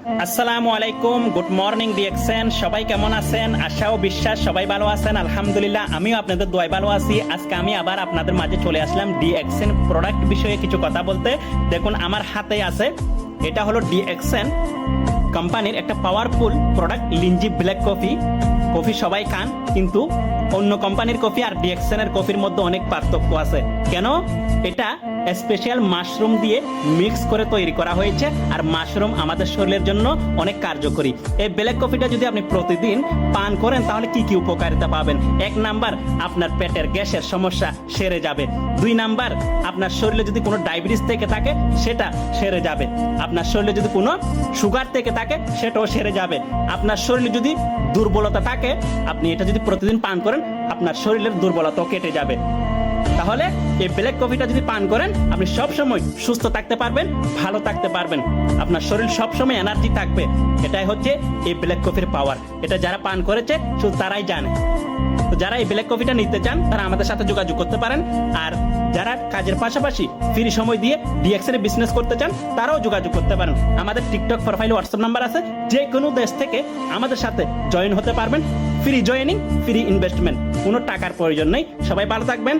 আসসালামু আলাইকুম, good morning DXN. সবাই কেমন আছেন? আশা ও বিশ্বাস সবাই ভালো আছেন। আলহামদুলিল্লাহ, আমিও আপনাদের দোয়ায় ভালো আছি। আজকে আমি আবার আপনাদের মাঝে চলে আসলাম ডিএক্সএন প্রোডাক্ট বিষয়ে কিছু কথা বলতে। দেখুন আমার হাতে আছে, এটা হলো ডিএক্সএন কোম্পানির একটা powerful product, লিঞ্জি black coffee. Coffee সবাই খান, কিন্তু অন্য কোম্পানির কফি আর ডিএক্সএন এর কফির মধ্যে অনেক পার্থক্য আছে। কেন? এটা স্পেশাল মাশরুম দিয়ে মিক্স করে তৈরি করা হয়েছে, আর মাশরুম আমাদের শরীরের জন্য অনেক কার্যকরী। এই ব্ল্যাক কফিটা যদি আপনি প্রতিদিন পান করেন তাহলে কি কি উপকারিতা পাবেন? 1 নাম্বার, আপনার পেটের গ্যাসের সমস্যা সেরে যাবে। 2 নাম্বার, আপনার শরীরে যদি কোনো ডায়াবেটিস থেকে থাকে সেটা সেরে যাবে। আপনার শরীরে যদি কোনো সুগার থেকে থাকে সেটাও সেরে যাবে। আপনার শরীরে যদি দুর্বলতা থাকে, আপনি এটা যদি প্রতিদিন পান করেন আপনার শরীরের দুর্বলতাও কেটে যাবে। তাহলে এই ব্ল্যাক কফিটা যদি পান করেন আপনি সব সময় সুস্থ থাকতে পারবেন, ভালো থাকতে পারবেন, আপনার শরীর সব সময় এনার্জি থাকবে। এটাই হচ্ছে এই ব্ল্যাক কফির পাওয়ার। এটা যারা পান করেছে শুধু তারাই জানে। তো যারা এই ব্ল্যাক কফিটা নিতে চান তারা আমাদের সাথে যোগাযোগ করতে পারেন। আর যারা কাজের পাশাপাশি ফ্রি সময় দিয়ে ডিএক্সএন এর বিজনেস করতে চান তারাও যোগাযোগ করতে পারেন। আমাদের টিকটক প্রোফাইল, হোয়াটসঅ্যাপ নাম্বার আছে। যে কোনো দেশ থেকে আমাদের সাথে জয়েন হতে পারবেন। ফ্রি জয়েনিং, ফ্রি ইনভেস্টমেন্ট, কোনো টাকার প্রয়োজন নেই। সবাই ভালো থাকবেন।